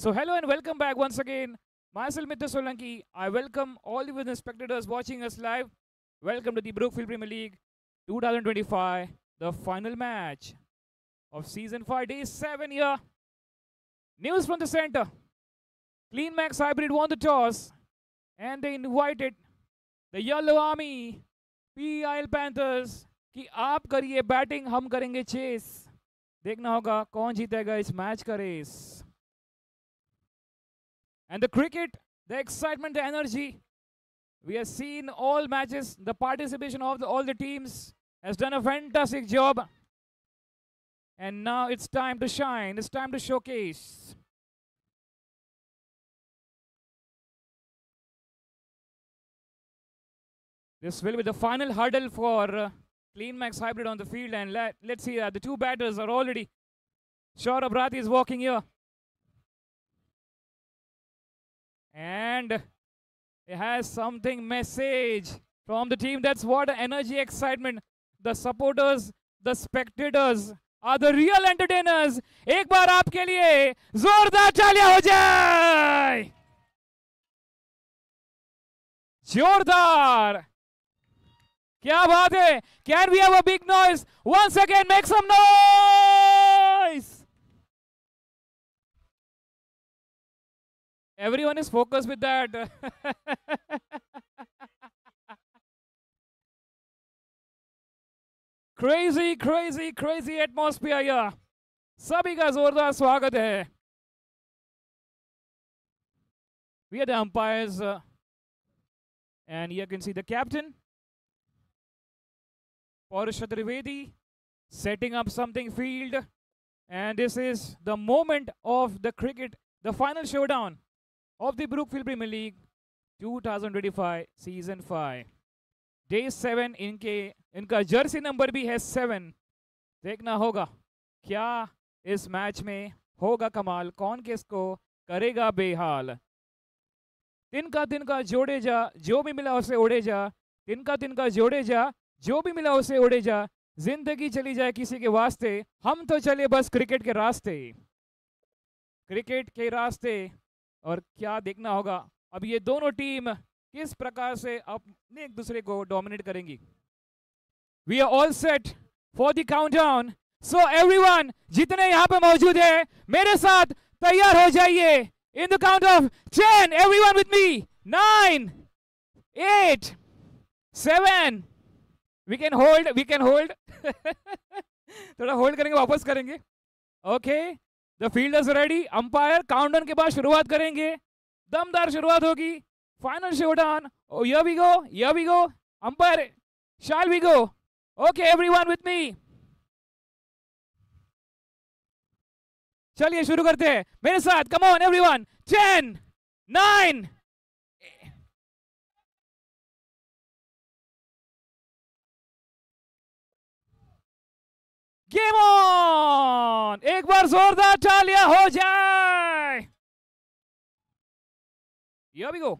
So hello and welcome back once again. Myself Mithya Solanki. I welcome all the spectators watching us live. Welcome to the Brookfield Premier League 2025, the final match of Season 5, Day 7 here. News from the center. Clean Max Hybrid won the toss and they invited the Yellow Army, PIL Panthers, कि आप करिए batting हम करेंगे chess. देखना होगा कौन जीतेगा इस मैच का race. And the cricket, the excitement, the energy. We have seen all matches. The participation of all the teams has done a fantastic job. And now it's time to shine. It's time to showcase. This will be the final hurdle for Clean Max Hybrid on the field. And let's see, the two batters are already. Saurabh Rathi is walking here. And it has something message from the team. That's what energy, excitement. The supporters, the spectators are the real entertainers. एक बार आपके लिए जोरदार तालियां हो जाए. जोरदार. क्या बात है. Can we have a big noise? Once again, make some noise. Everyone is focused with that. Crazy atmosphere here. सभी का जोरदार स्वागत है. We are the umpires, and here you can see the captain, Purusha Trivedi, setting up something field, and this is the moment of the cricket, the final showdown of the Brookfield Premier League 2025 Season 5. Day 7 इनका Jersey number भी है 7. देखना होगा क्या इस match में होगा कमाल. कौन किसको करेगा बेहाल. तिनका जोड़े जा जो भी मिला उसे उड़े जा. तिनका जोड़े जा जो भी मिला उसे उड़े जा. जिंदगी चली जाए किसी के वास्ते. हम तो चले बस क्रिकेट के रास्ते. क्रिकेट के रास्ते. और क्या देखना होगा अब ये दोनों टीम किस प्रकार से अपने एक दूसरे को डोमिनेट करेंगी. We are all set for the countdown. So everyone जितने यहाँ पे मौजूद है मेरे साथ तैयार हो जाइए. In the count of 10 everyone with me. 9 8 7. We can hold. थोड़ा होल्ड करेंगे वापस करेंगे. Okay the fielders ready. Umpire countdown के बाद शुरुआत करेंगे. दमदार शुरुआत होगी. Final showdown. Here we go. Umpire shall we go. Okay everyone with me. चलिए शुरू करते हैं मेरे साथ. Come on everyone. 10 9. Game on. एक बार जोरदार तालियां हो जाए. Here we go.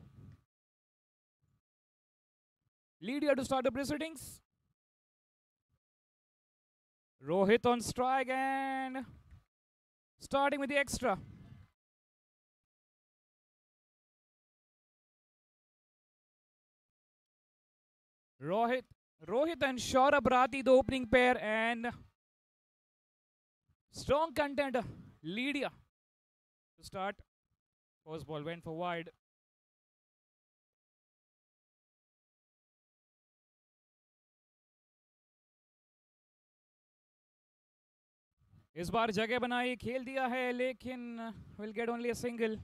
Lead here to start the proceedings. Rohit on strike and starting with the extra. Rohit and Saurabh Rathi, the opening pair, and strong contender. Lead here to start. First ball went for wide. इस बार जगह बनाई खेल दिया है लेकिन will get only a single.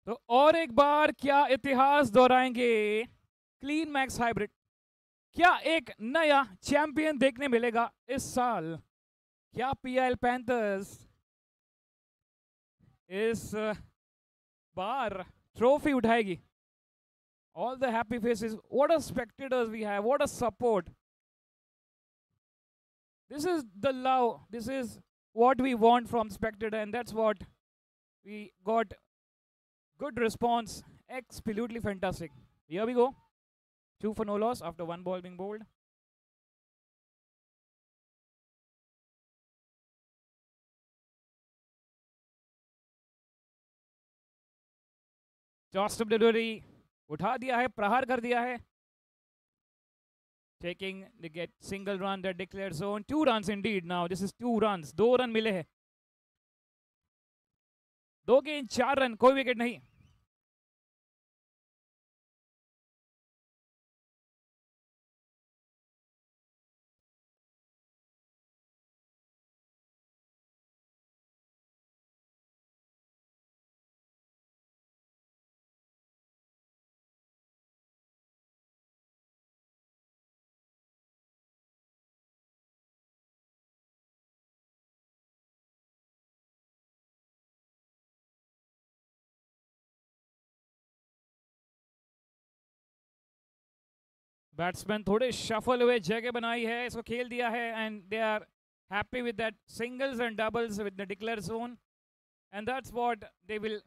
तो और एक बार क्या इतिहास दोहराएंगे क्लीन मैक्स हाइब्रिड. क्या एक नया चैंपियन देखने मिलेगा इस साल. क्या पीआईएल पैंथर्स इस बार ट्रॉफी उठाएगी. All the happy faces. What a spectators we have. What a support. This is the love. This is what we want from spectator, and that's what we got. Good response. Absolutely fantastic. Here we go. 2 for no loss after 1 ball being bowled. Doorstep delivery. उठा दिया है, प्रहार कर दिया है. Taking the get single run that declared zone. 2 runs indeed now. This is 2 runs. 2 run मिले हैं. 2 गेंद 4 रन, कोई विकेट नहीं. बैट्समैन थोड़े शफल हुए, जगह बनाई है, इसको खेल दिया है and they are happy with that singles and doubles with the declared zone, and that's what they will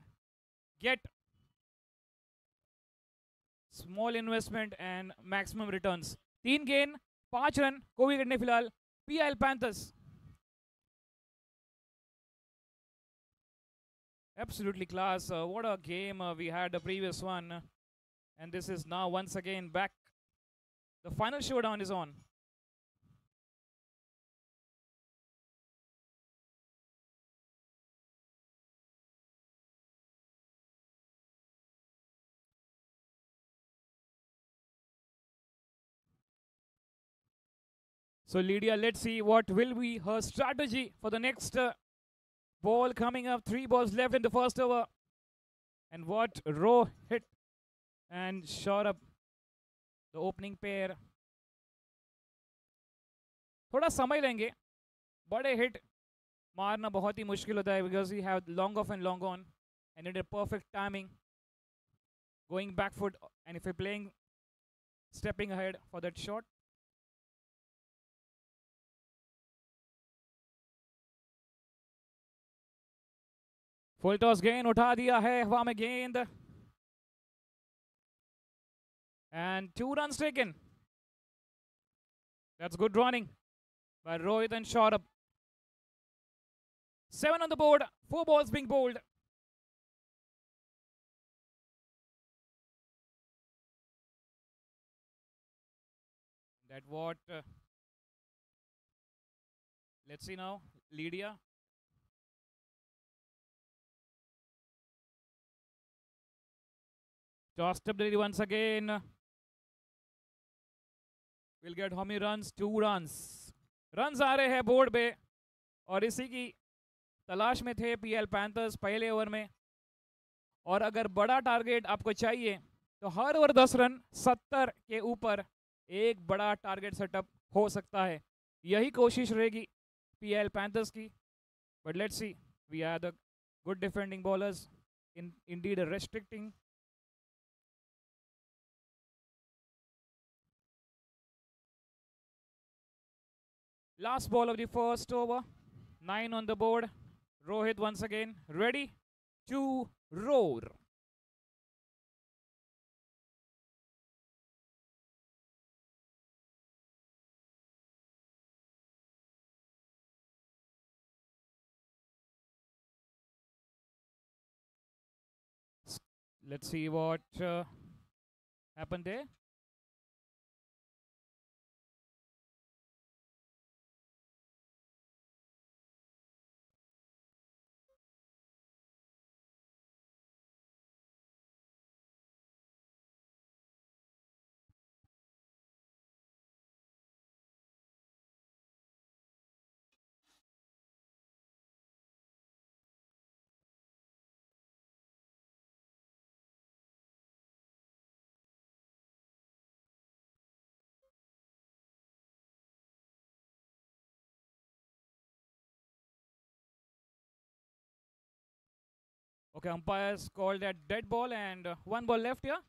get. Small investment and maximum returns. 3 गेंद 5 रन, कोई विकेट नहीं फिलहाल. PIL Panthers. Absolutely class. What a game we had the previous one, and this is now once again back. The final showdown is on. So Lydia, let's see what will be her strategy for the next ball coming up. 3 balls left in the first over. And what Row hit and shot up the opening pair. थोड़ा समय लेंगे. बड़े hit मारना बहुत ही मुश्किल होता है because we have long off and long on and it is perfect timing. Going back foot, and if you're playing stepping ahead for that shot. Full toss गेंद उठा दिया है हवा में गेंद. And 2 runs taken. That's good running by Rohit and Shorab. 7 on the board, 4 balls being bowled. That what? Let's see now. Lydia. Tossed up delivery once again. We'll get how many runs? 2 runs. Runs आ रहे हैं board पे और इसी की तलाश में थे PL panthers पहले ओवर में. और अगर बड़ा टारगेट आपको चाहिए तो हर ओवर 10 रन 70 के ऊपर एक बड़ा टारगेट सेटअप हो सकता है. यही कोशिश रहेगी PL पैंथर्स की. But let's see, we are the good defending bowlers in indeed restricting. Last ball of the first over. 9 on the board. Rohit once again ready to roar. Let's see what happened there. Okay, umpires called that dead ball and 1 ball left here.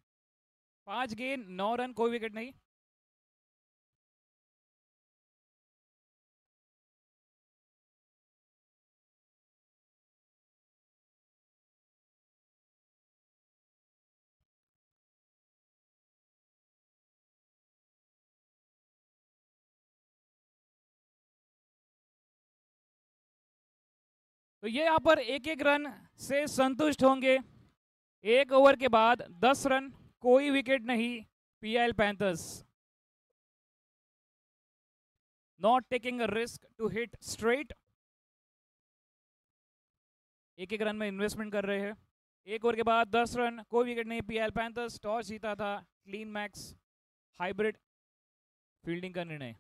5 गेंद 9 run, कोई wicket नहीं. तो ये यहाँ पर एक एक run से संतुष्ट होंगे। एक ओवर के बाद 10 रन, कोई विकेट नहीं। PIL Panthers not taking a risk to hit straight. एक एक रन में इन्वेस्टमेंट कर रहे हैं। एक ओवर के बाद 10 रन, कोई विकेट नहीं। पीएल पैंथर्स टॉस जीता था। क्लीन मैक्स हाइब्रिड फील्डिंग का निर्णय।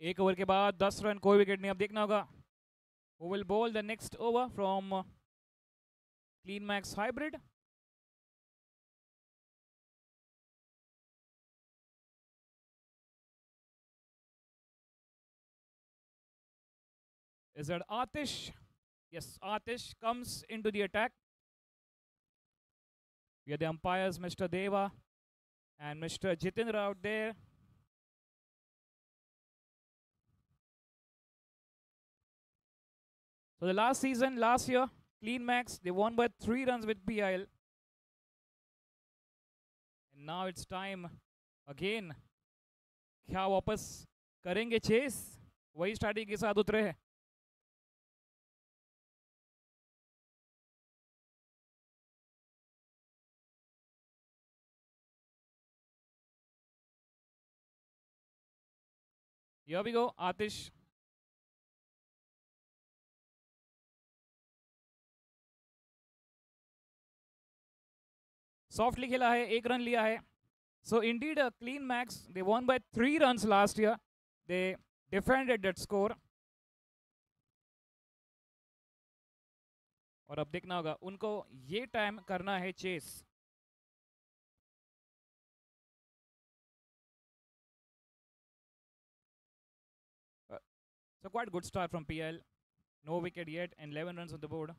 एक ओवर के बाद 10 रन, कोई विकेट नहीं। अब देखना होगा who will bowl the next over from Clean Max Hybrid. Is it Atish? Yes, Atish comes into the attack. We are the umpires, Mr. Deva and Mr. Jitendra out there. So the last season, last year, Clean Max, they won by 3 runs with PIL. And now it's time again. क्या वापस करेंगे chess? वही strategy के साथ उतरे हैं। Here we go, Atish. Softly खेला है, 1 रन लिया है. So indeed, a Clean Max, they won by 3 runs last year. They defended that score. और अब देखना होगा उनको ये टाइम करना है chess. So quite good start from PL. No wicket yet and 11 runs on the board.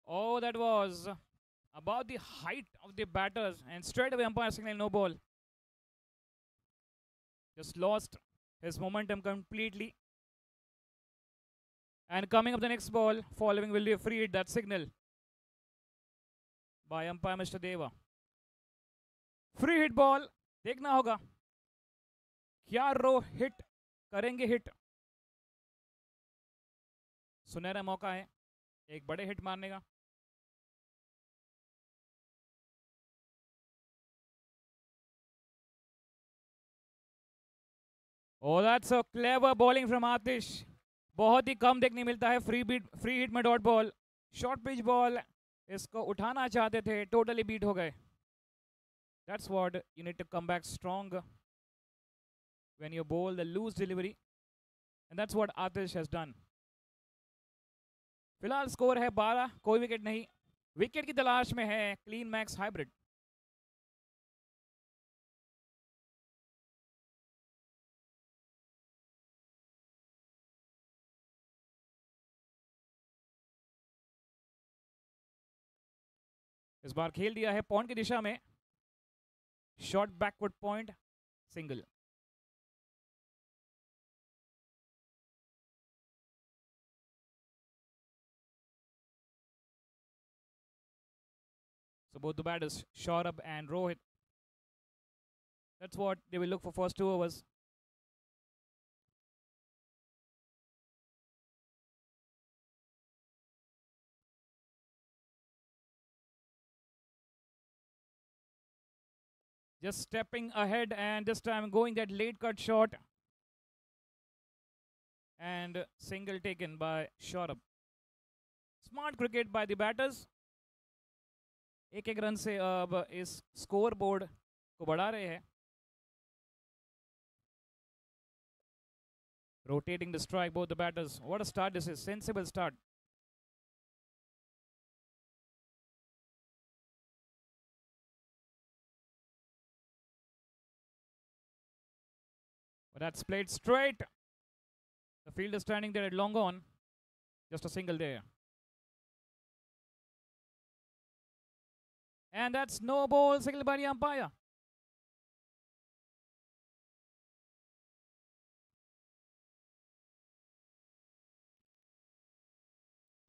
Oh, that was about the height of the batters, and straight away umpire signal no ball. Just lost his momentum completely. And coming up the next ball, following will be a free hit. That signal by umpire Mr. Deva. Free hit ball. देखना होगा क्या रो hit करेंगे. Hit सुनहरा मौका है एक बड़े hit मारने का. Oh, that's a clever bowling from Atish. बहुत ही कम देखने मिलता है फ्री हिट में dot ball. Short pitch ball इसको उठाना चाहते थे, टोटली बीट हो गए. That's what you need to come back strong when you bowl the loose delivery, and that's what Atish has done. फिलहाल स्कोर है 12, कोई विकेट नहीं. विकेट की तलाश में है क्लीन मैक्स हाइब्रिड. इस बार खेल दिया है पॉइंट की दिशा में. Short backward point, single. So both the batters, Shorab and Rohit. That's what they will look for first 2 overs. Just stepping ahead and this time going that late cut shot. And single taken by Shorab. Smart cricket by the batters. एक एक run से अब इस score board को बढ़ा रहे हैं. Rotating the strike, both the batters. What a start this is. Sensible start. But that's played straight. The field is standing there at long on. Just a single there. And that's no ball signaled by the umpire.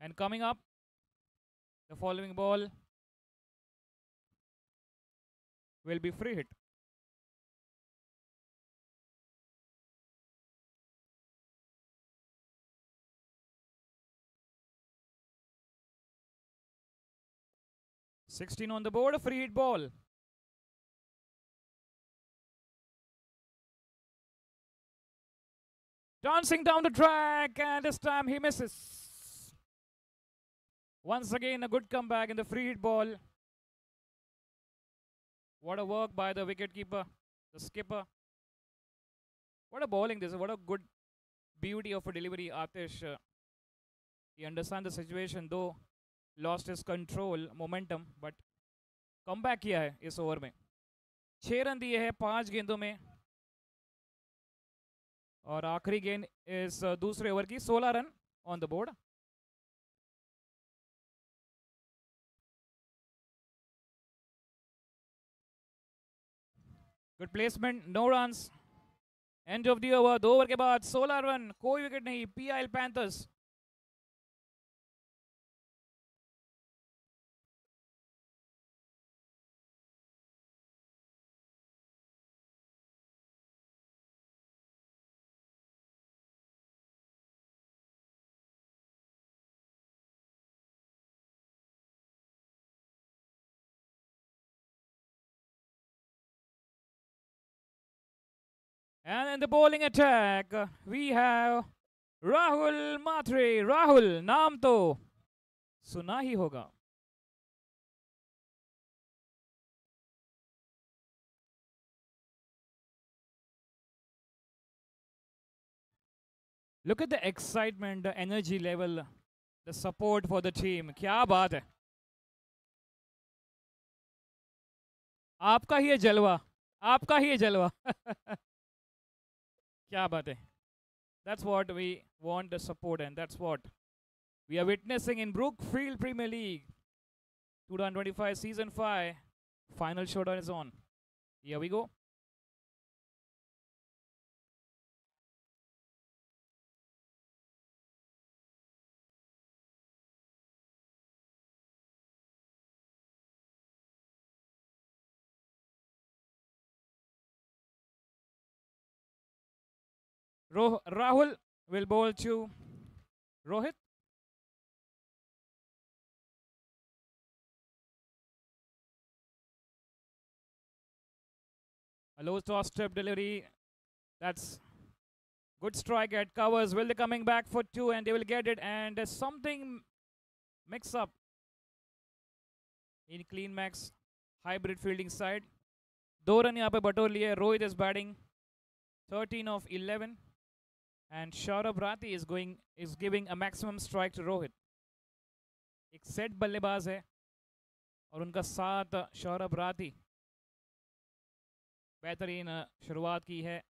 And coming up, the following ball will be free hit. $16 on the board, a free hit ball. Dancing down the track, and this time he misses. Once again, a good comeback in the free hit ball. What a work by the wicketkeeper, the skipper. What a bowling this is. What a good beauty of a delivery, Atish. He understands the situation, though lost his control, momentum, but comeback किया है इस over में. 6 run दिए हैं 5 गेंदों में. और आखिरी गेंद इस दूसरे ओवर की 16 run on the board. Good placement, no runs. End of the over. 2 over के बाद 16 रन, कोई विकेट नहीं. PIL Panthers. And in the bowling attack, we have Rahul Matre. Rahul, नाम तो सुना ही होगा. Look at the excitement, the energy level, the support for the team. क्या बात है. आपका ही है जलवा. आपका ही है जलवा. क्या बात है. That's what we want the support, and that's what we are witnessing in Brookfield Premier League 2025 Season 5. Final showdown is on. Here we go. Rahul will bowl to Rohit. A low toss strip delivery. That's good strike at covers. Will they coming back for 2, and they will get it. And there's something mix up in Clean Max hybrid fielding side. 2 run यहाँ पे बटोर लिए. Rohit is batting 13 of 11. And Shaurabh Rathi is giving a maximum strike to Rohit. एक set बल्लेबाज है और उनका साथ शौरभ राठी. बेहतरीन शुरुआत की है.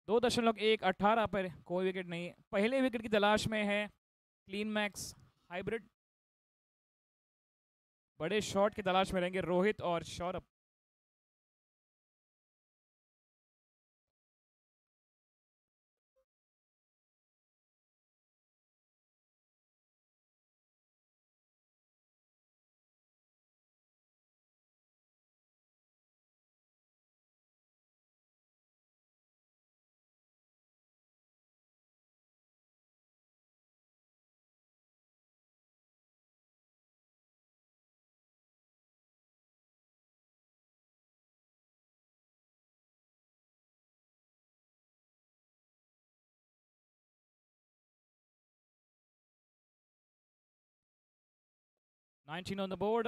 2.18 पर कोई विकेट नहीं. पहले विकेट की तलाश में है क्लीन मैक्स हाइब्रिड. बड़े शॉट की तलाश में रहेंगे रोहित और Saurabh. $19 on the board.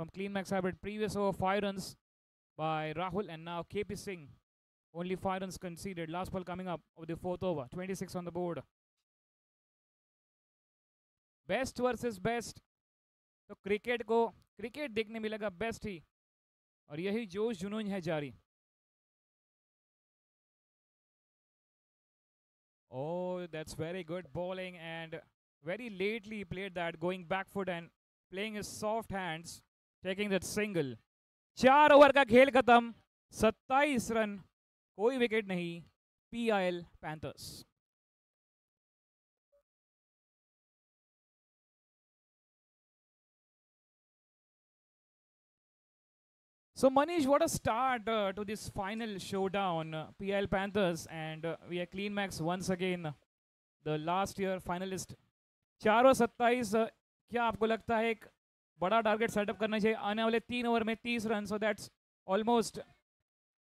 from CleanMax Hybrid. Previous over 5 runs by Rahul, and now KP Singh. Only 5 runs conceded. Last ball coming up of the 4th over. 26 on the board. Best versus best. तो cricket देखने मिलेगा best ही, और यही जोश जुनून है जारी. Oh, that's very good bowling, and very lately he played that, going back foot and playing his soft hands, taking that single. 4 over का खेल खत्म, 27 रन, कोई विकेट नहीं. PIL Panthers. So Manish, what a start to this final showdown, PIL Panthers, and we are CleanMax once again, the last year finalist. 4 और 27, क्या आपको लगता है एक बड़ा टारगेट सेटअप करना चाहिए आने वाले 3 ओवर में 30 run, so that's almost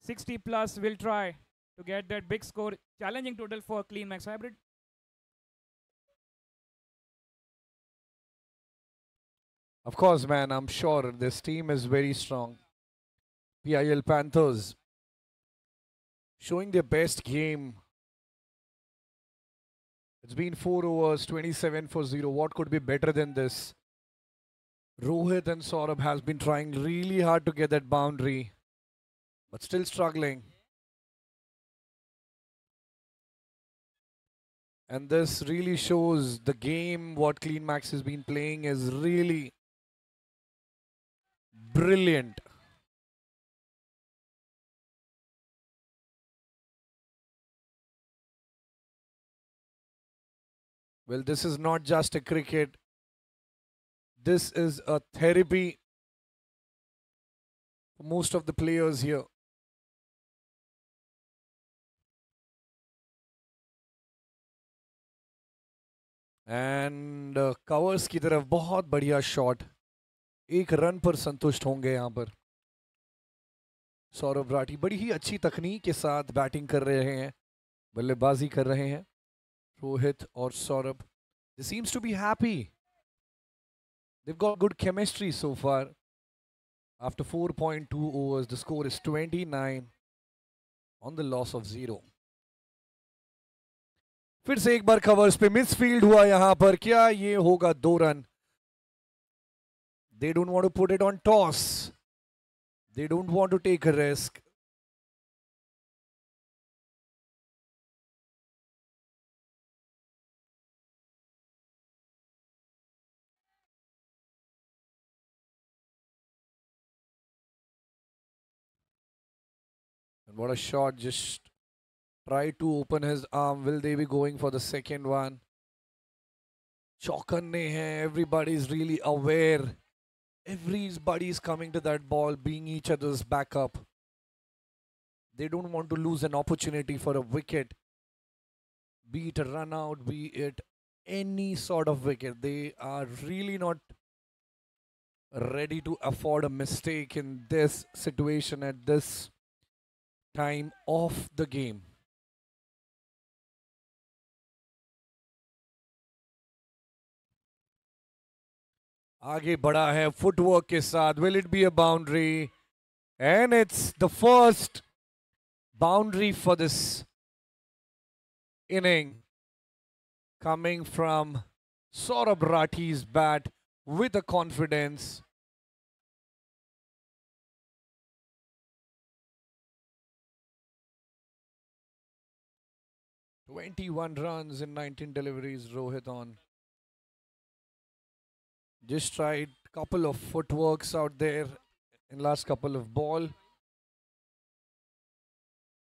60 plus. We'll try to get that big score, challenging total for CleanMax Hybrid. Of course, man, I'm sure this team is very strong. PIL Panthers showing their best game. It's been 4 overs, 27 for 0. What could be better than this? Rohit and Saurabh has been trying really hard to get that boundary, but still struggling. And this really shows the game what CleanMax has been playing is really brilliant. Well, this is not just a cricket. This is a therapy for most of the players here. And covers की तरफ बहुत बढ़िया shot. 1 run पर संतुष्ट होंगे यहाँ पर सौरभ राठी. बड़ी ही अच्छी तकनीक के साथ बैटिंग कर रहे हैं, बल्लेबाजी कर रहे हैं रोहित और Saurabh. They seem to be happy. They've got good chemistry so far. After 4.2 overs, the score is 29 on the loss of 0. फिर से एक बार कवर्स पे मिसफील्ड हुआ यहां पर. क्या ये होगा 2 run? They don't want to put it on toss. They don't want to take a risk. And what a shot. Just try to open his arm. Will they be going for the second one? Chaukanne hai. Everybody is really aware. Everybody is coming to that ball, being each other's backup. They don't want to lose an opportunity for a wicket. Be it a run out, be it any sort of wicket. They are really not ready to afford a mistake in this situation at this time of the game. आगे बढ़ा है footwork के साथ. Will it be a boundary? And it's the first boundary for this inning coming from Saurabh Rathi's bat with a confidence. "21 runs in 19 deliveries, Rohit on. Just tried couple of footworks out there in last couple of ball.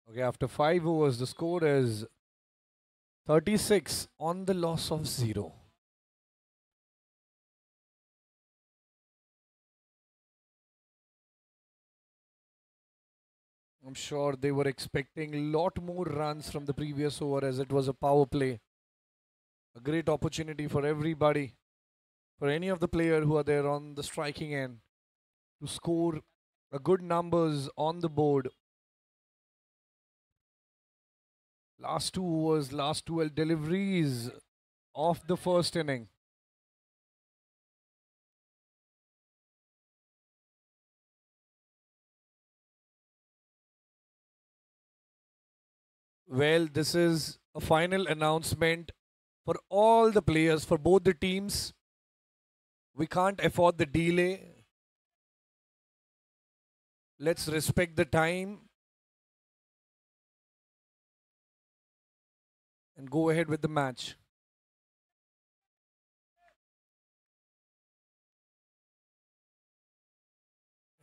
Okay, after 5 overs, the score is 36 on the loss of 0. I'm sure they were expecting a lot more runs from the previous over as it was a power play. A great opportunity for everybody, for any of the player who are there on the striking end, to score a good numbers on the board. Last 2 overs, last 12 deliveries of the first inning. Well, this is a final announcement for all the players, for both the teams. We can't afford the delay. Let's respect the time and go ahead with the match.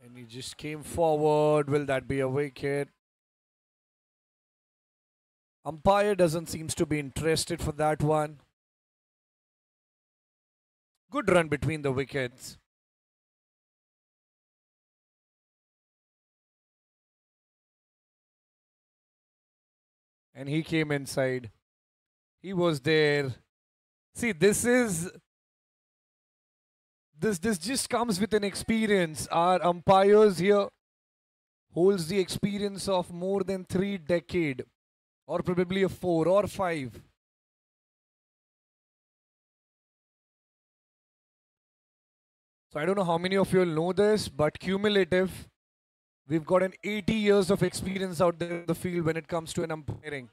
And he just came forward. Will that be a wicket? Umpire doesn't seems to be interested for that one. Good run between the wickets. And he came inside. He was there. See, this just comes with an experience. Our umpires here holds the experience of more than 3 decades, or probably a 4 or 5. So I don't know how many of you will know this, but cumulative, we've got an 80 years of experience out there in the field when it comes to an umpiring.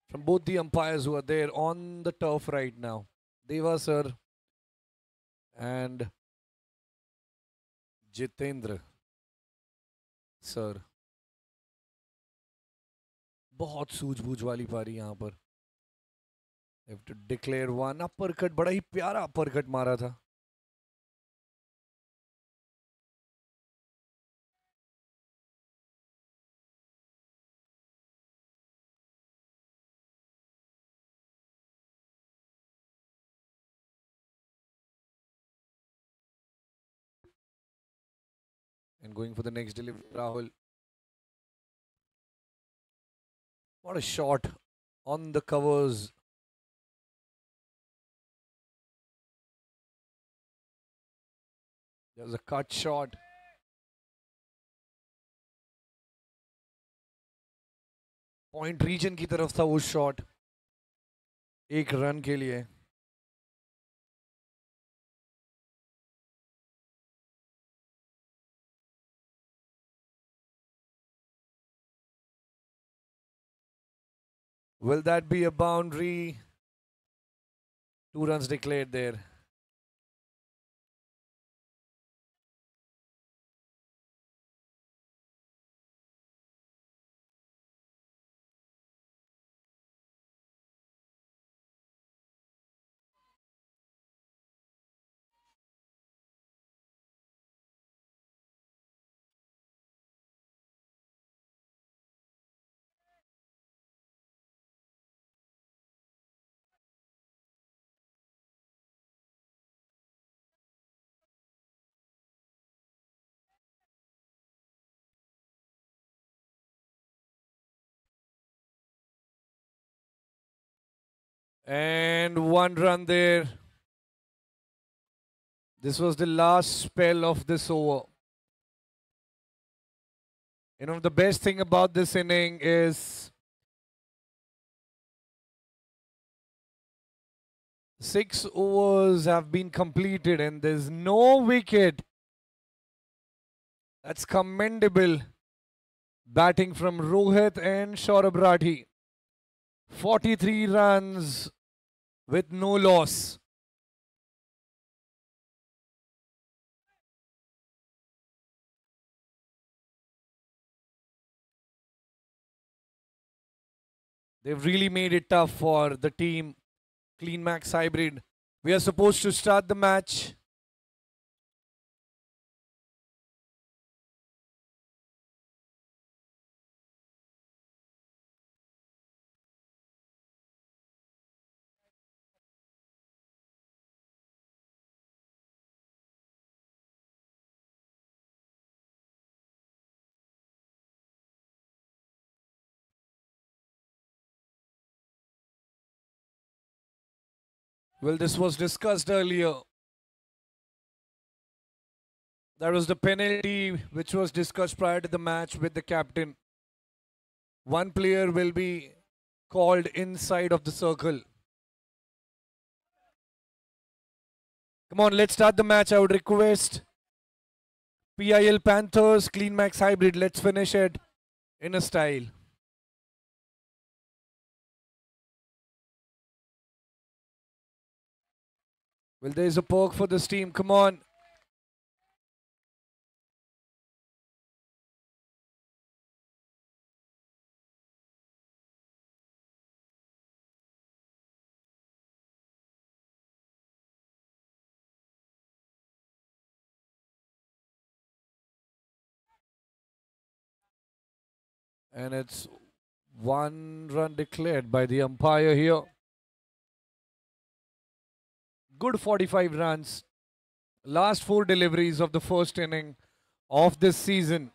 From both the umpires who are there on the turf right now, Deva sir and Jitendra sir. बहुत सूझबूझ वाली पारी यहाँ पर. They have to declare one uppercut. बड़ा ही प्यारा uppercut मारा था. And going for the next delivery, Rahul. What a shot on the covers. There's a cut shot. Point region की तरफ था वो shot. एक रन के लिए. Will that be a boundary? 2 runs declared there. And 1 run there. This was the last spell of this over. You know, the best thing about this inning is 6 overs have been completed and there's no wicket. That's commendable batting from Rohit and Saurabh Rathi. 43 runs with no loss. They've really made it tough for the team. Clean Max Hybrid. We are supposed to start the match. Well, this was discussed earlier. That was the penalty which was discussed prior to the match with the captain. One player will be called inside of the circle. Come on, let's start the match. I would request PIL Panthers, Clean Max Hybrid. Let's finish it in a style. Well, there's a perk for this team. Come on. And it's 1 run declared by the umpire here. Good 45 runs. Last 4 deliveries of the first inning of this season.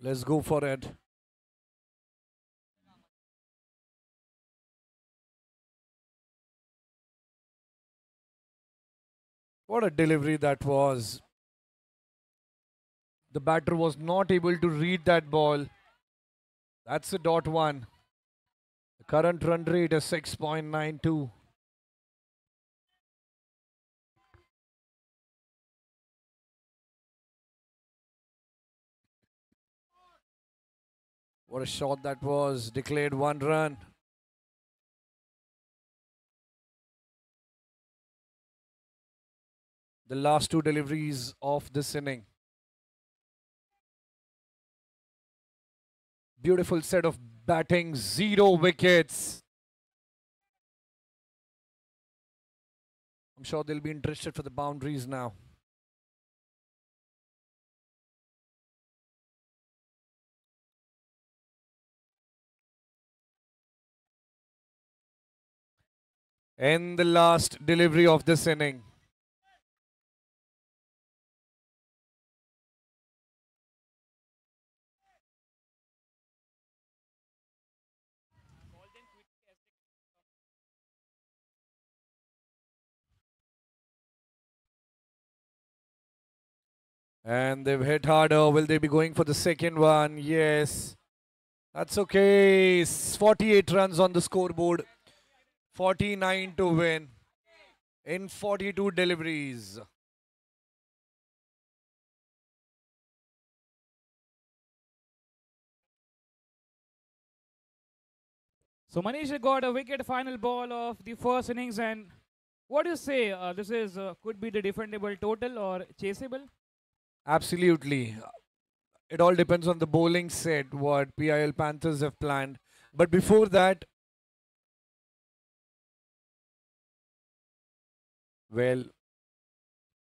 Let's go for it. What a delivery that was. The batter was not able to read that ball. That's a .1. The current run rate is 6.92. What a shot that was. Declared 1 run. The last 2 deliveries of this inning. Beautiful set of batting, 0 wickets. I'm sure they'll be interested for the boundaries now. And the last delivery of this inning. And they've hit harder. Will they be going for the second one? Yes. That's okay. 48 runs on the scoreboard. 49 to win in 42 deliveries. So Manish got a wicket final ball of the first innings, and what do you say? This is could be the defendable total or chaseable? Absolutely. It all depends on the bowling set, what PIL Panthers have planned. But before that, well,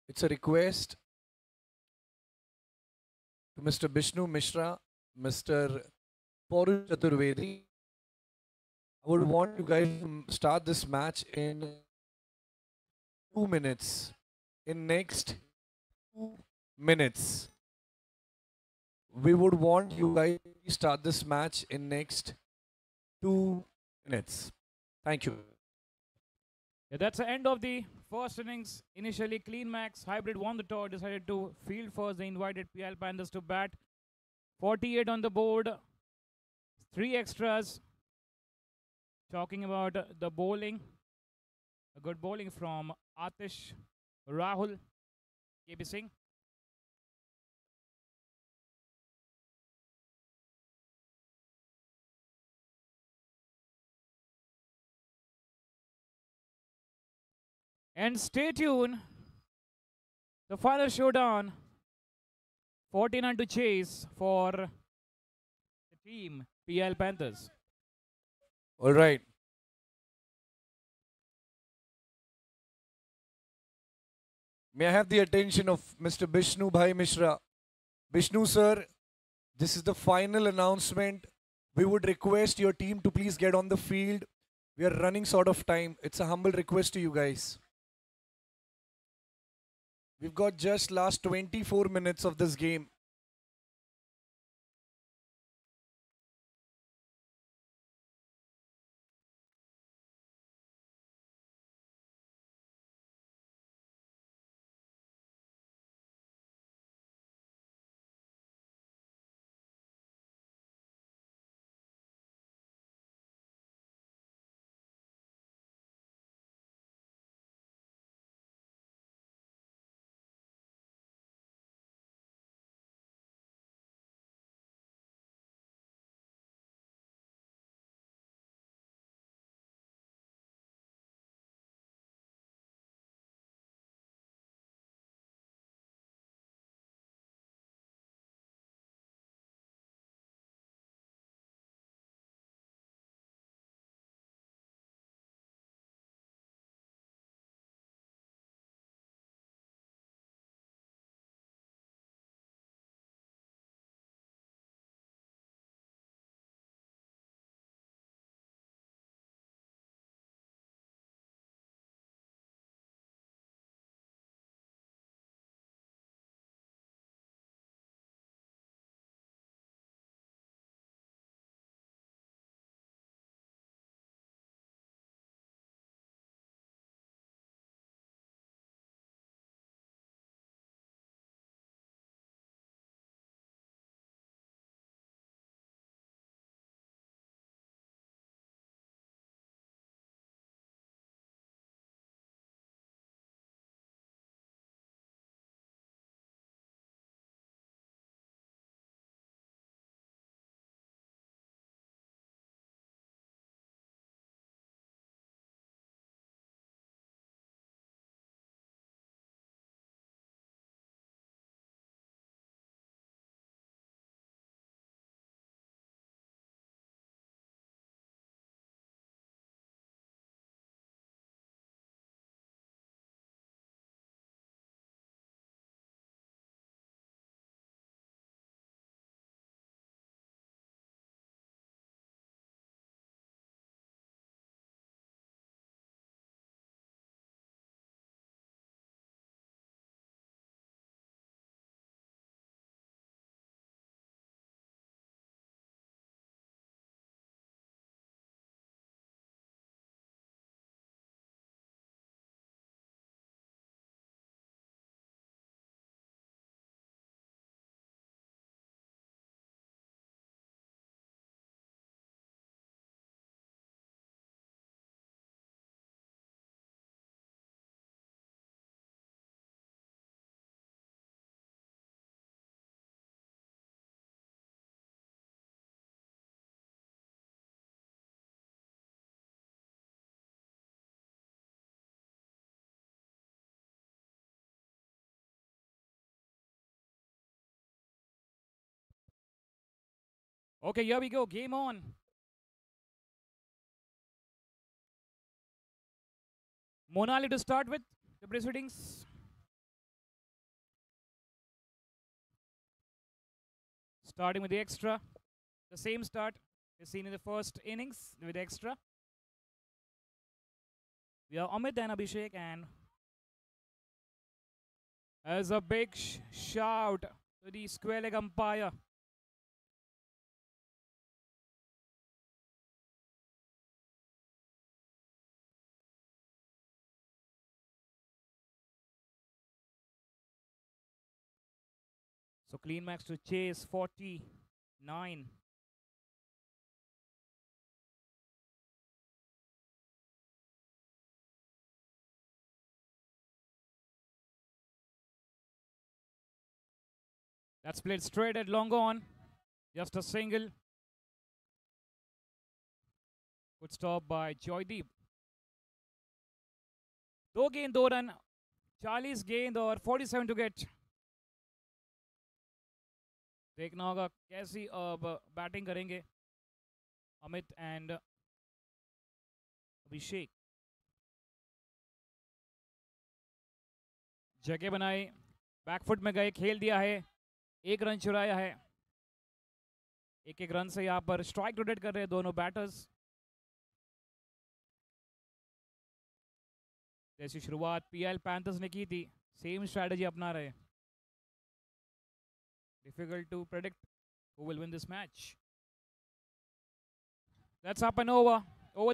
it's a request to Mr. Bishnu Mishra, Mr. Poru Chaturvedi. I would want you guys to start this match in 2 minutes. In next 2 minutes. We would want you guys to start this match in next 2 minutes. Thank you. Yeah, that's the end of the first innings. Initially, Clean Max Hybrid won the toss, decided to field first. They invited PL Panthers to bat. 48 on the board, 3 extras. Talking about the bowling, a good bowling from Atish Rahul, KB Singh. And stay tuned. The final showdown. 49 to chase for the team PL Panthers. All right. May I have the attention of Mr. Bishnu Bhai Mishra? Bishnu sir, this is the final announcement. We would request your team to please get on the field. We are running short of time. It's a humble request to you guys. We've got just last 24 minutes of this game. Okay, here we go. Game on. Monali to start with the proceedings. Starting with the extra. The same start is seen in the first innings with extra. We are Amit and Abhishek, and as a big shout to the square leg umpire. So clean max to chase 49. That's played straight at long on. Just a single. Good stop by Joydeep. 2 गेंद 2 run, 40 गेंद और 47 to get. देखना होगा कैसी अब batting करेंगे Amit and अभिषेक. जगह बनाई, बैकफुट में गए, खेल दिया है, 1 रन चुराया है. एक रन से यहाँ पर स्ट्राइक रोटेट कर रहे हैं दोनों बैटर्स. जैसी शुरुआत पीएल पैंथर्स ने की थी, सेम स्ट्रैटेजी अपना रहे. Difficult to predict who will win this match. That's up and over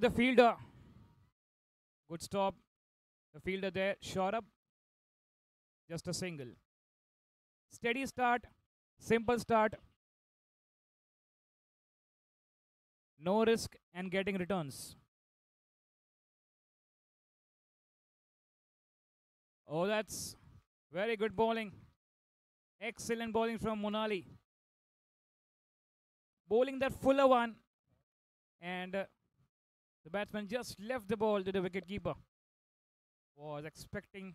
the fielder. Good stop. The fielder there, shot up. Just a single. Steady start, simple start. No risk and getting returns. Oh, that's very good bowling. Excellent bowling from Monali. Bowling that fuller one. And the batsman just left the ball to the wicketkeeper. Was expecting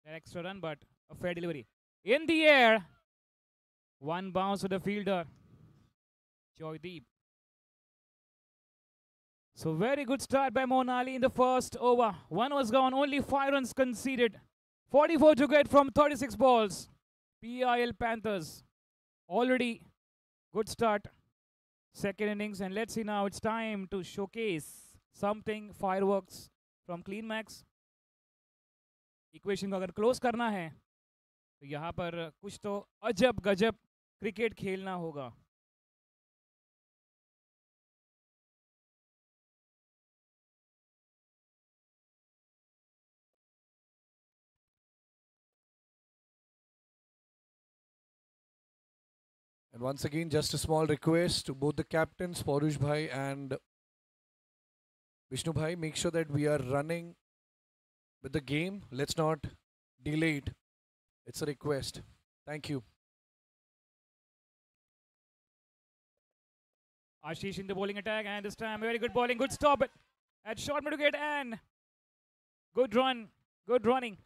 that extra run, but a fair delivery. In the air. One bounce to the fielder, Joydeep. So very good start by Monali in the first over. 1 was gone, only 5 runs conceded. 44 to get from 36 balls. PIL Panthers already good start. Second innings, and let's see now. It's time to showcase something fireworks from Clean Max. Equation को अगर close करना है तो यहाँ पर कुछ तो अजब गजब क्रिकेट खेलना होगा. And once again, just a small request to both the captains, Paurush Bhai and Vishnu Bhai, make sure that we are running with the game. Let's not delay it. It's a request. Thank you. Ashish in the bowling attack, and this time very good bowling, good stop at short mid wicket, and good run, good running.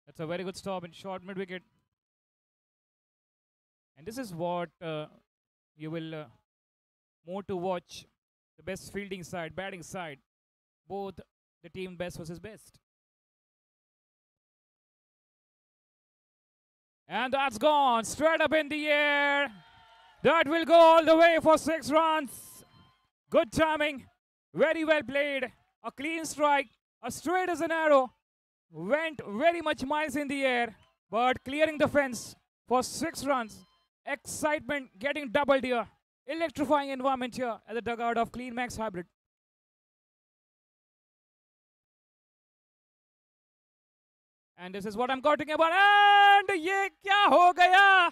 That's a very good stop in short mid wicket. And this is what you will more to watch. The best fielding side, batting side, both the team best versus best. And that's gone straight up in the air. That will go all the way for 6 runs. Good timing, very well played. A clean strike, a straight as an arrow. Went very much miles in the air, but clearing the fence for 6 runs. Excitement getting doubled here. Electrifying environment here at the dugout of Clean Max Hybrid. And this is what I'm talking about. And ये क्या हो गया?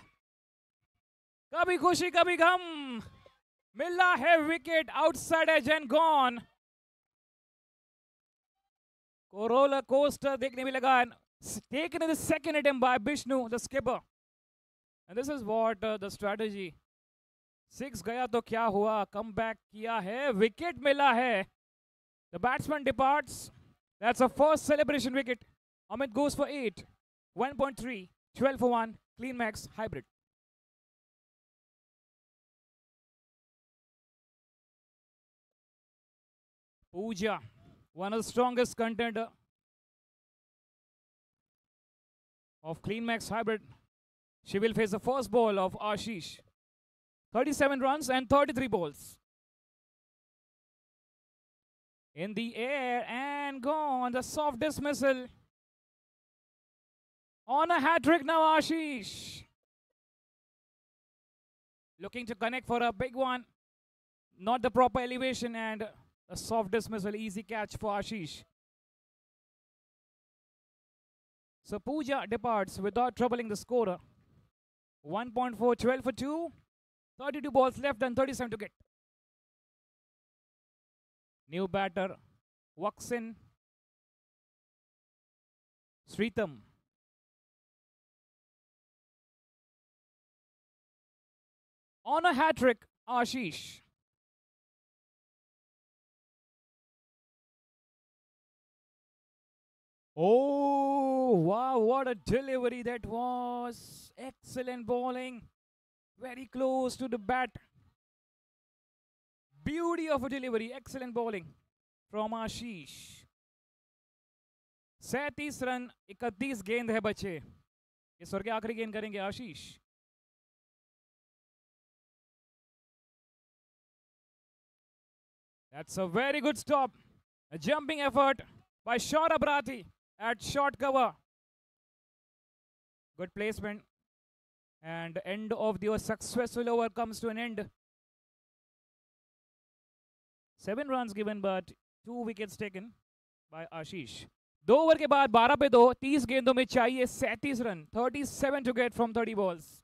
कभी खुशी कभी गम. मिला है wicket, outside edge and gone. Roller coaster देखने में लगा. Taken in the second attempt by Vishnu, the skipper. And this is what the strategy. 6 गया तो क्या हुआ? Come back किया है. Wicket मिला है. The batsman departs. That's a first celebration wicket. Amit goes for 8. 1.3. 12 for 1. Clean Max Hybrid. Pooja, one of the strongest contender of Clean Max Hybrid. She will face the first ball of Ashish. 37 runs and 33 balls. In the air and gone. The soft dismissal. On a hat trick now, Ashish. Looking to connect for a big one. Not the proper elevation and a soft dismissal. Easy catch for Ashish. So Pooja departs without troubling the scorer. 1.4, 12 for 2. 32 balls left and 37 to get. New batter, walks in. Sritam. On a hat trick, Ashish. Oh, wow, what a delivery that was. Excellent bowling. Very close to the bat. Beauty of a delivery. Excellent bowling from Ashish. 37 run 31 गेंद है बचे. इस over के आखिरी गेंद करेंगे आशीष. That's a very good stop. A jumping effort by Shaurabh Rathi at short cover. Good placement. And end of the successful over comes to an end. 7 runs given but 2 wickets taken by Ashish. 2 over के बाद 12 पे 2, 30 गेंदों में चाहिए 37 run. 37 to get from 30 balls.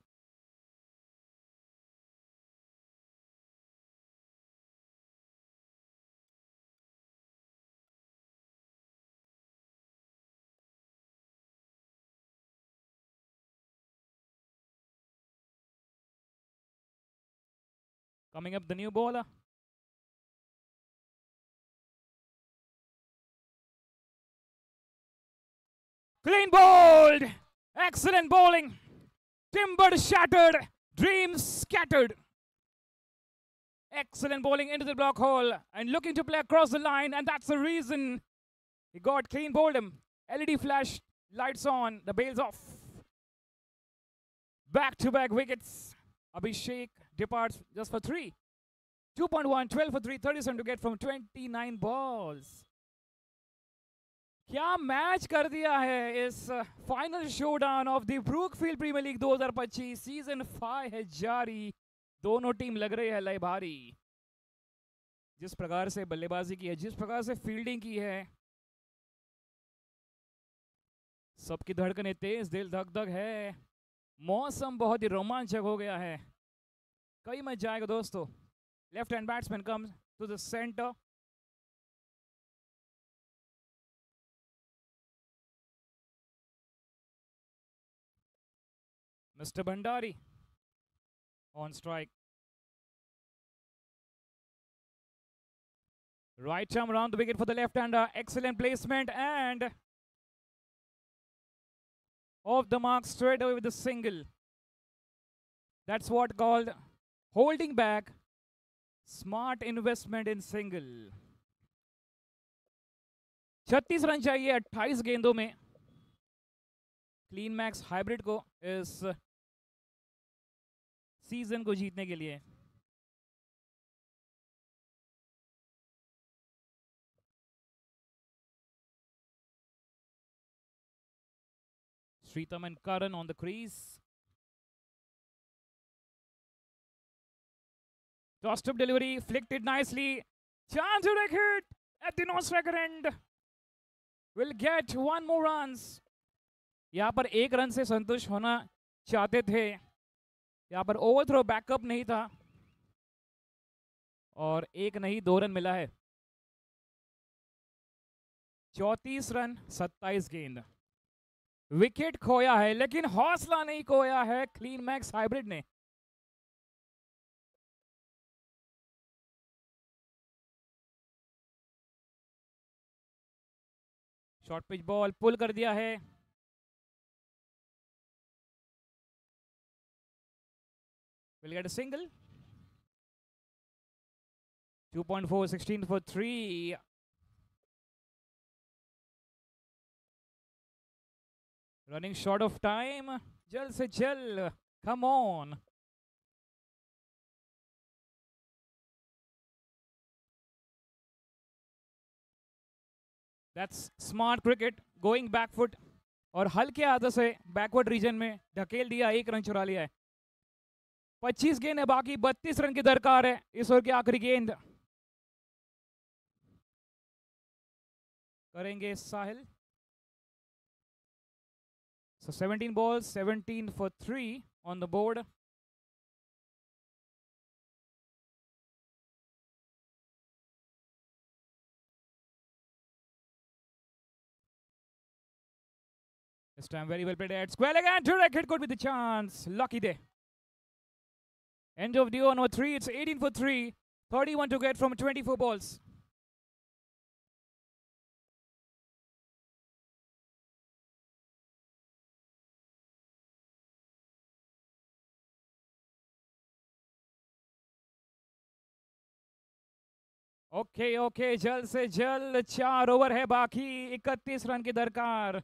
Coming up the new bowler. Clean bowled. Excellent bowling. Timber shattered. Dreams scattered. Excellent bowling into the block hole and looking to play across the line, and that's the reason he got clean bowled him. LED flash, lights on, the bail's off. Back-to-back wickets. Abhishek departs just for 3. 2.1, 12 for 3, 37 to get from 29 balls. क्या match कर दिया है इस final showdown of the Brookfield Premier League 2025 season 5 है जारी. दोनों team लग रही है लय भारी. जिस प्रकार से बल्लेबाजी की है, जिस प्रकार से फील्डिंग की है, सबकी धड़कनें तेज, दिल धक धक है. मौसम बहुत ही रोमांचक हो गया है. कई मैच जाएगा दोस्तों. Left hand batsman comes to the centre. Mr. Bhandari on strike. Right arm around the wicket for the left-hander. Excellent placement and off the mark straight away with the single. That's what called holding back. Smart investment in single. 36 run चाहिए 28 गेंदों में clean max hybrid को इस season को जीतने के लिए. Sritam and Karan on the crease. Tossed up delivery, flicked it nicely. Chance to take hit at the non-striker end. Will get 1 more runs. यहाँ पर 1 रन से संतुष्ट होना चाहते थे. यहाँ पर ओवरथ्रो बैकअप नहीं था और 1 नहीं 2 रन मिला है. 34 रन 27 गेंद. विकेट खोया है लेकिन हौसला नहीं खोया है क्लीन मैक्स हाइब्रिड ने. शॉर्ट पिच बॉल पुल कर दिया है. Will get a single. 2.4, 16 for 3. Running short of time. Jal se jal. Come on. That's smart cricket. Going back foot. और हल्के हाथों से बैकवर्ड रीजन में ढकेल दिया, 1 रन चुरा लिया है. 25 गेंद है बाकी, 32 रन की दरकार है इस ओवर की आखिरी गेंद. करेंगे साहिल. So 17 balls, 17 for 3 on the board. This time very well played at square leg and direct hit could be the chance. Lucky day. End of the over number 3. It's 18 for 3. 31 to get from 24 balls. Okay जल्द से जल्द 4 over है बाकी, 31 run की दरकार.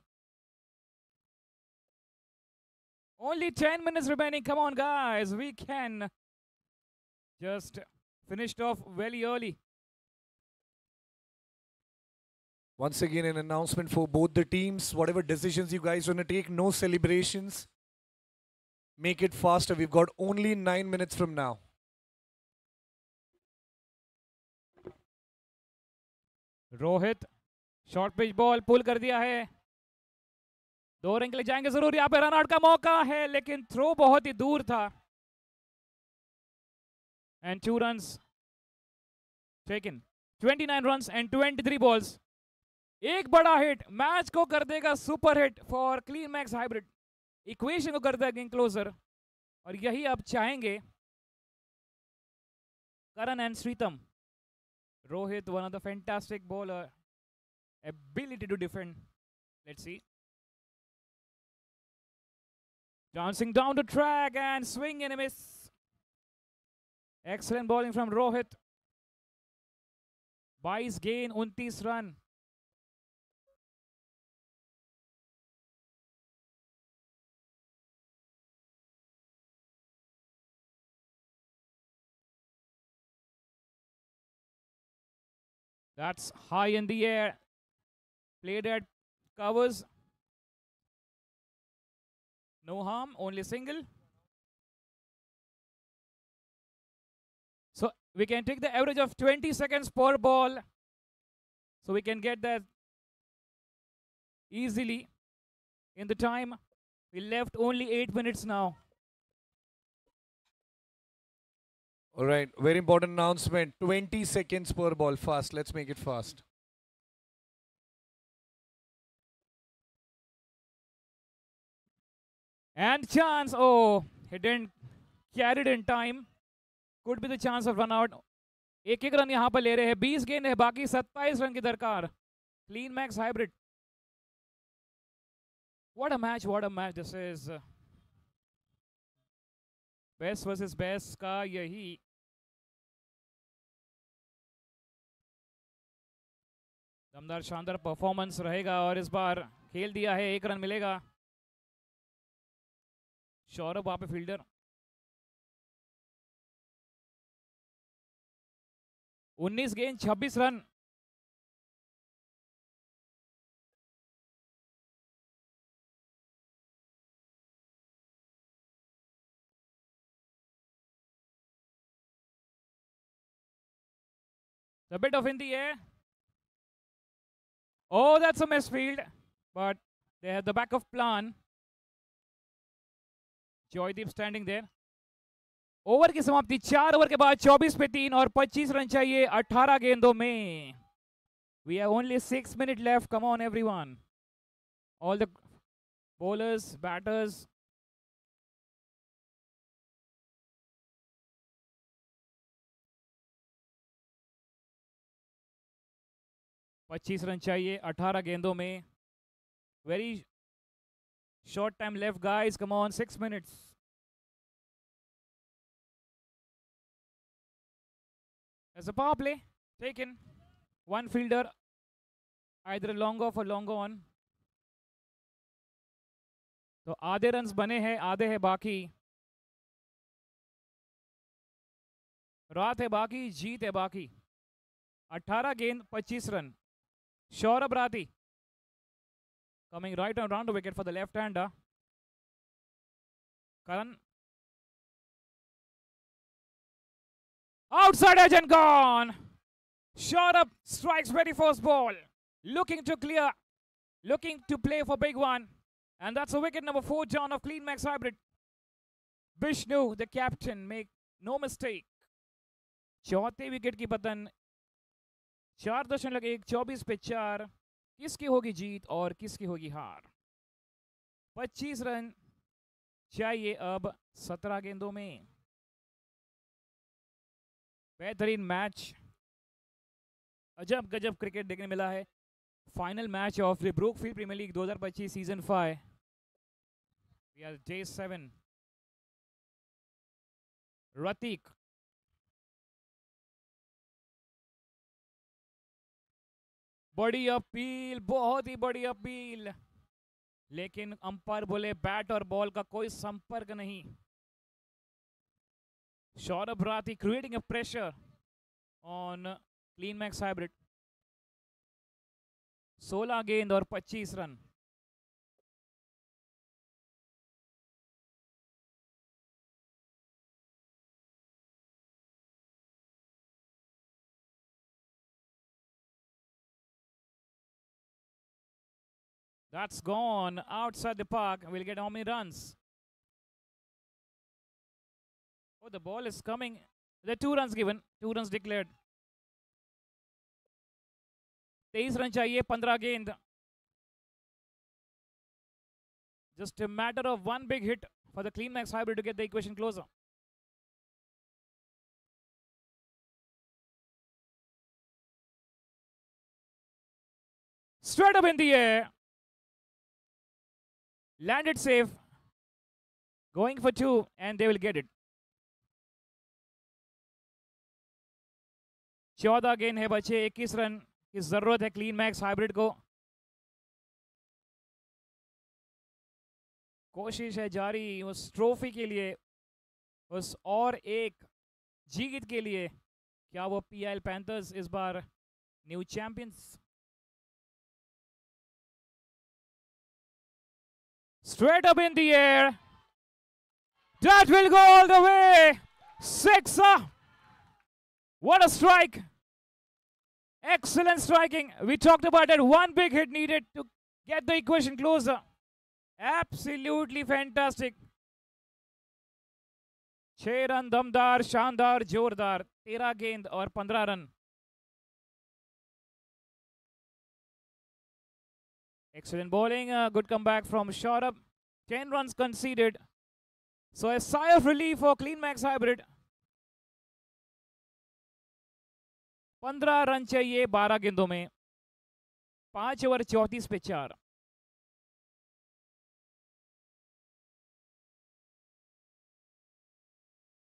Only 10 minutes remaining. Come on, guys. We can just finished off very early. Once again, an announcement for both the teams. Whatever decisions you guys want to take, no celebrations. Make it faster. We've got only 9 minutes from now. Rohit short pitch ball pull कर दिया है. 2 run के लिए जाएंगे जरूर. यहाँ पे run out का मौका है लेकिन थ्रो बहुत ही दूर था. And 2 runs taken. 29 runs and 23 balls. एक बड़ा हिट मैच को कर देगा super hit for clean max hybrid. Equation को कर देगा गेम क्लोजर और यही आप चाहेंगे. करण and श्रीतम. Rohit, one of the fantastic bowler, ability to defend. Let's see. Dancing down the track and swing and a miss. Excellent bowling from Rohit. 22 gain, 29 run. That's high in the air. Played at covers. No harm, only single. So we can take the average of 20 seconds per ball. So we can get that easily in the time. We left only 8 minutes now. All right, very important announcement. 20 seconds per ball. Fast. Let's make it fast. And chance. Oh, he didn't carry it in time. Could be the chance of run out. एक एक run यहाँ पर ले रहे हैं. 20 गेंद है बाकी, 27 रन की दरकार. Clean Max Hybrid. What a match, what a match. This is best versus best का यही दमदार शानदार परफॉर्मेंस रहेगा और इस बार खेल दिया है. 1 रन मिलेगा. सौरभ वहां पे फील्डर. 19 गेंद 26 run. A bit of in the air. Oh, that's a misfield. But they have the backup plan. Joydeep standing there. Over की समाप्ति 4 ओवर के बाद 24 पे 3 और 25 रन चाहिए 18 गेंदों में. We have only 6 minutes left. Come on, everyone. All the bowlers, batters. पच्चीस रन चाहिए 18 गेंदों में. Very short time left, guys. Come on, 6 minutes. As a power play taken, one fielder, either a long off or long on. तो आधे runs बने हैं, आधे हैं बाकी। रात है बाकी, जीत है बाकी। 18 गेंद 25 run. Saurabh Rathi coming right around the wicket for the left-hander. Karan. Outside edge and gone. Saurabh strikes very first ball. Looking to clear. Looking to play for big one. And that's a wicket number 4 down of Clean Max Hybrid. Vishnu, the captain, make no mistake. चौथे wicket की पतन 4.1 पे 4। किसकी होगी जीत और किसकी होगी हार? 25 रन चाहिए अब 17 गेंदों में। बेहतरीन मैच, अजब गजब क्रिकेट देखने मिला है। Final match of the Brookfield Premier League 2025 season 5। We are day 7। रतीक बड़ी अपील, बहुत ही बड़ी अपील, लेकिन अंपायर बोले बैट और बॉल का कोई संपर्क नहीं। Saurabh Rathi creating a pressure on clean max hybrid. 16 गेंद और 25 run. That's gone outside the park. We'll get how many runs? Oh, the ball is coming. There are 2 runs given, 2 runs declared. 23 run चाहिए 15 गेंद। Just a matter of one big hit for the Clean Max Hybrid to get the equation closer. Straight up in the air. Landed safe. Going for 2 and they will get it. 14 गेंद है बचे, 21 run की जरूरत है clean max hybrid को। कोशिश है जारी उस ट्रॉफी के लिए, उस और एक जीत के लिए। क्या वो पीआईएल पैंथर्स इस बार new champions? Straight up in the air. That will go all the way. 6. What a strike. Excellent striking. We talked about that. One big hit needed to get the equation closer. Absolutely fantastic. 6 run दमदार, शानदार, जोरदार। 13 गेंद और 15 run. Excellent bowling. Good comeback from Saurabh. 10 runs conceded. So a sigh of relief for Clean Max Hybrid. 15 run चाहिए 12 गेंदों में। 5 over 34 पे 4।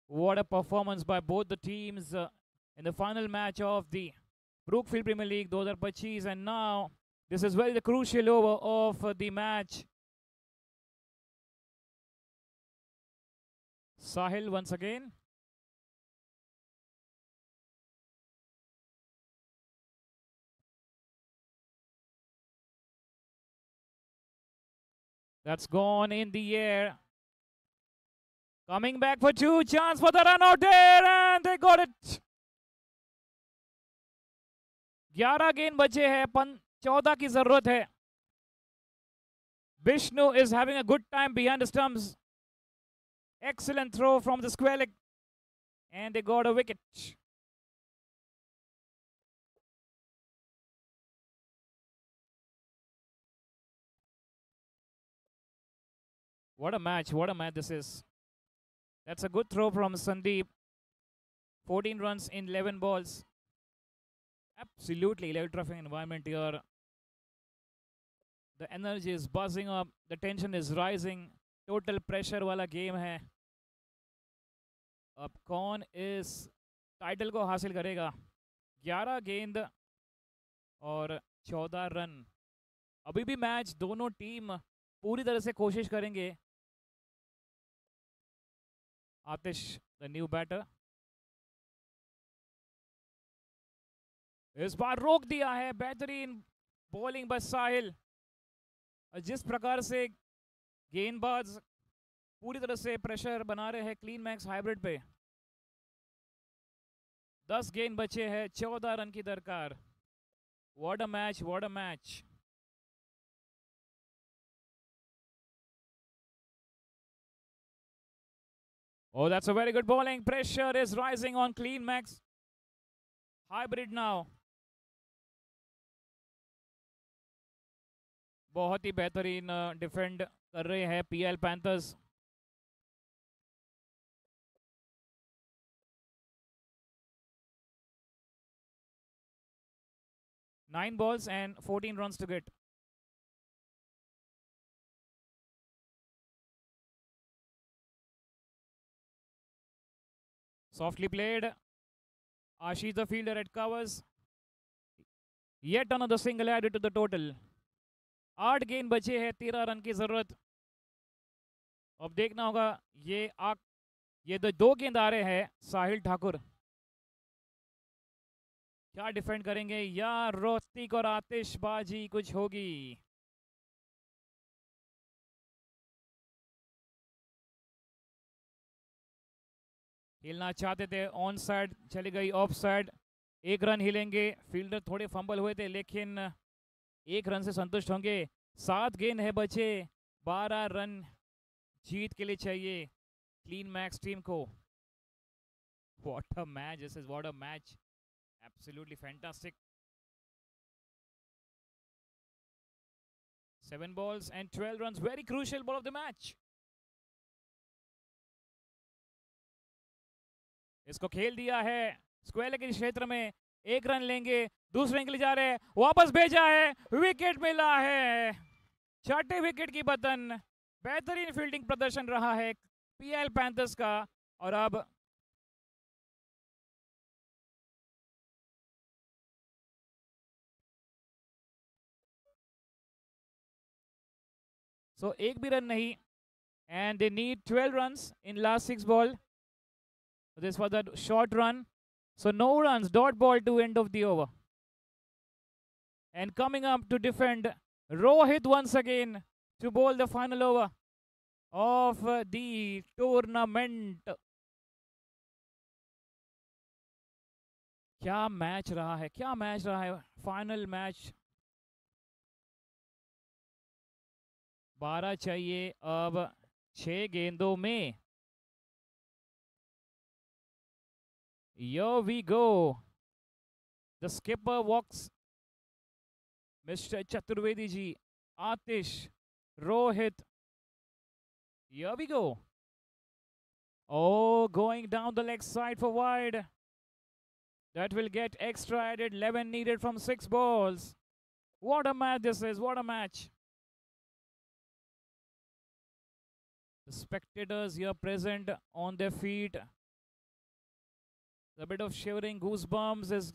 What a performance by both the teams in the final match of the Brookfield Premier League 2025, and now this is very the crucial over of the match. Sahil once again. That's gone in the air. Coming back for 2, chance for the run out there, and they got it. 11 गेंद बचे हैं, 14 की जरूरत है। Vishnu is having a good time behind the stumps. Excellent throw from the square leg, and they got a wicket. What a match this is. That's a good throw from Sandeep. 14 runs in 11 balls. Absolutely electrifying environment here. The energy is buzzing up. The tension is rising. Total pressure वाला game है। अब कौन इस title को हासिल करेगा? 11 गेंद और 14 रन। अभी भी मैच दोनों टीम पूरी तरह से कोशिश करेंगे। आतिश द न्यू बैटर, इस बार रोक दिया है। बेहतरीन बॉलिंग बस साहिल। जिस प्रकार से गेंदबाज पूरी तरह से प्रेशर बना रहे हैं क्लीन मैक्स हाइब्रिड पे। 10 गेंद बचे हैं, 14 रन की दरकार। What a match, what a match. Oh, that's a very good bowling. Pressure is rising on clean max hybrid now. बहुत ही बेहतरीन डिफेंड कर रहे हैं PL panthers. Nine balls and 14 runs to get. Softly played. Ashish the fielder at covers. Yet another single added to the total. 8 गेंद बचे हैं, 13 run की जरूरत। अब देखना होगा ये दो गेंद आ रहे हैं साहिल ठाकुर क्या डिफेंड करेंगे या रोस्तिक और आतिशबाजी कुछ होगी। खेलना चाहते थे, ऑन साइड चली गई, ऑफ साइड। 1 रन हिलेंगे। फील्डर थोड़े फंबल हुए थे लेकिन 1 रन से संतुष्ट होंगे। 7 गेंद है बचे, 12 रन जीत के लिए चाहिए क्लीन मैक्स टीम को। What a match, this is what a match, absolutely fantastic. 7 balls and 12 runs, very crucial ball of the match. इसको खेल दिया है स्क्वायर के क्षेत्र में। 1 रन लेंगे, दूसरे के लिए जा रहे हैं, वापस भेजा है, विकेट मिला है। छठे विकेट की पतन। बेहतरीन फील्डिंग प्रदर्शन रहा है पीएल पैंथर्स का। और अब एक भी रन नहीं, and they need 12 runs in last 6 ball. This was a short run, so no runs, dot ball to end of the over. And coming up to defend, Rohit once again to bowl the final over of the tournament. क्या match रहा है, क्या match रहा है। Final match 12 चाहिए अब 6 गेंदों में। Here we go. The skipper walks. Mr. Chaturvedi ji, Atish, Rohit. Here we go. Oh, going down the leg side for wide. That will get extra added. 11 needed from 6 balls. What a match this is. What a match. The spectators here present on their feet. A bit of shivering goosebumps is,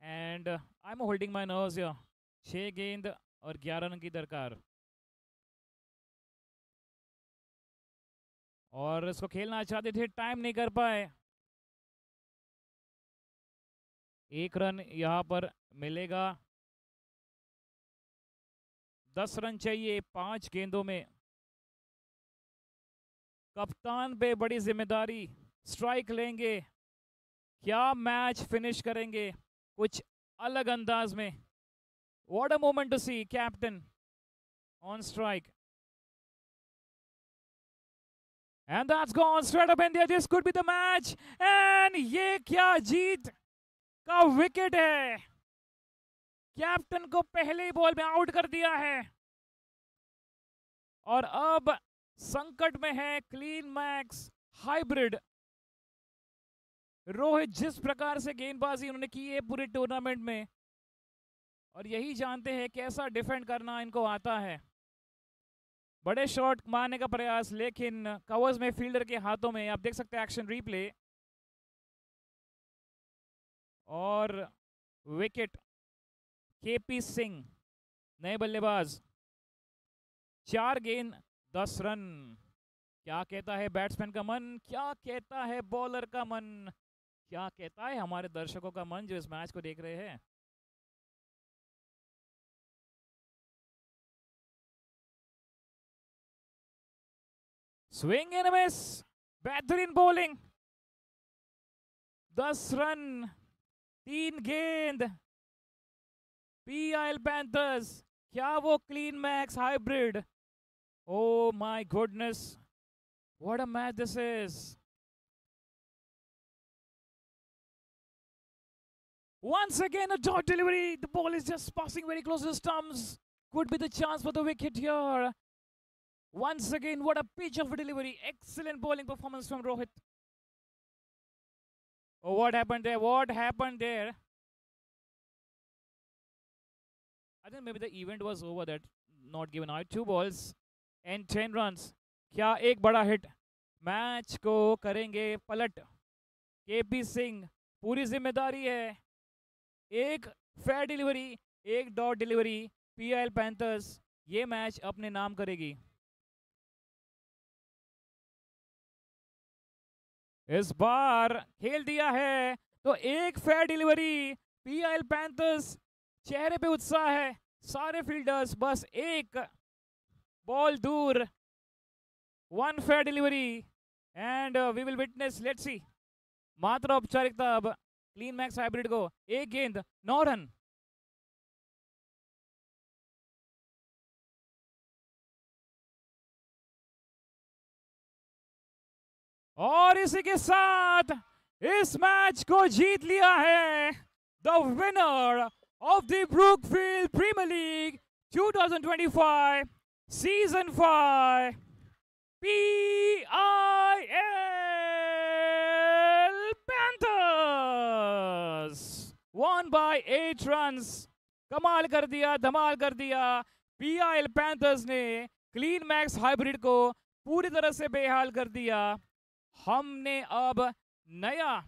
and I'm holding my nerves here. 6 गेंद और 11 run की दरकार। और इसको खेलना चाहते थे, time नहीं कर पाए। 1 रन यहाँ पर मिलेगा। 10 रन चाहिए 5 गेंदों में। कप्तान पे बड़ी जिम्मेदारी। स्ट्राइक लेंगे, क्या मैच फिनिश करेंगे कुछ अलग अंदाज में। What a moment to see captain on strike. And that's gone straight up India. This could be the match. And ये क्या जीत का विकेट है। कैप्टन को पहले ही बॉल में आउट कर दिया है। और अब संकट में है क्लीन मैक्स हाइब्रिड। रोहित जिस प्रकार से गेंदबाजी उन्होंने की है पूरे टूर्नामेंट में, और यही जानते हैं कैसा डिफेंड करना इनको आता है। बड़े शॉट मारने का प्रयास, लेकिन कवर्स में फील्डर के हाथों में। आप देख सकते हैं एक्शन रिप्ले। और विकेट केपी सिंह नए बल्लेबाज। 4 गेंद 10 रन। क्या कहता है बैट्समैन का मन, क्या कहता है बॉलर का मन, क्या कहता है हमारे दर्शकों का मन जो इस मैच को देख रहे हैं। स्विंग एंड मिस, बेहतरीन बॉलिंग, 10 रन 3 गेंद। पीआईएल पैंथर्स, क्या वो clean max hybrid, oh my goodness, what a match this is. Once again, a dot delivery. The ball is just passing very close to the stumps. Could be the chance for the wicket here. Once again, what a pitch of a delivery. Excellent bowling performance from Rohit. Oh, what happened there? What happened there? I think maybe the event was over that not given out. 2 balls and 10 runs. क्या एक बड़ा hit, match को करेंगे पलट। KP Singh, पूरी जिम्मेदारी है। एक फेयर डिलीवरी, एक डॉट डिलीवरी, पीआईएल पैंथर्स ये मैच अपने नाम करेगी। इस बार खेल दिया है तो एक फेयर डिलीवरी, पीआईएल पैंथर्स चेहरे पे उत्साह है, सारे फील्डर्स बस एक बॉल दूर। 1 fair delivery and we will witness, let's see, मात्र औपचारिकता अब क्लीन मैक्स हाइब्रिड को। एक गेंद 9 रन। और इसी के साथ इस मैच को जीत लिया है the winner of the Brookfield Premier League 2025 season 5 PIL Panthers won by 8 runs। कमाल कर दिया, धमाल कर दिया। PIL Panthers ने क्लीन मैक्स हाइब्रिड को पूरी तरह से बेहाल कर दिया। हमने अब नया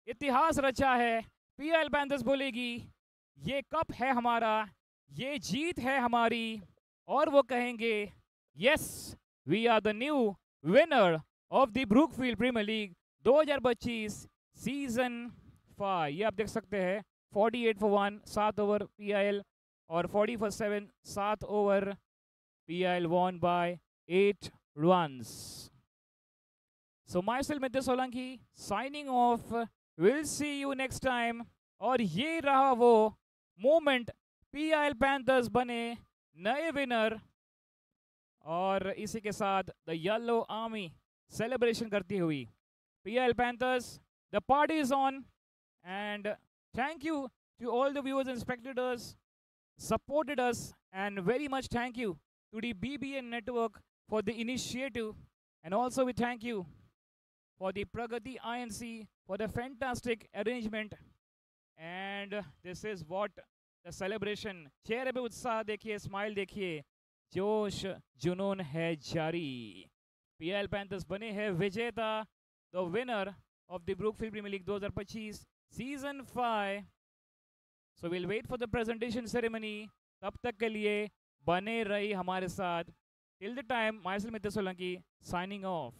इतिहास रचा है। पीआईएल पैंथर्स बोलेगी ये कप है हमारा, ये जीत है हमारी, और वो कहेंगे yes we are the new winner of the Brookfield Premier League 2025 season 5। ये आप देख सकते हैं 48 for 1 7 ओवर पीआईएल और 40 for 7 7 over PIL won by 8 runs। So myself Mithya Solanki signing off. We'll see you next time. और ये रहा वो मोमेंट, पीआईएल पैंथर्स बने नए विनर, और इसी के साथ द येलो आर्मी सेलिब्रेशन करती हुई। PIL Panthers, the party is on, and thank you to all the viewers and spectators supported us, and very much thank you to the BBN network for the initiative, and also we thank you for the Pragati INC for the fantastic arrangement। And this is what the celebration, चेहरे पे उत्साह देखिए, smile देखिए, जोश जुनून है जारी। PIL panthers बने हैं विजेता, the winner of the Brookfield Premier League 2025 season 5। So will wait for the presentation ceremony. तब तक के लिए बने रही हमारे साथ। Till the time, myself Mitya Solanki signing of.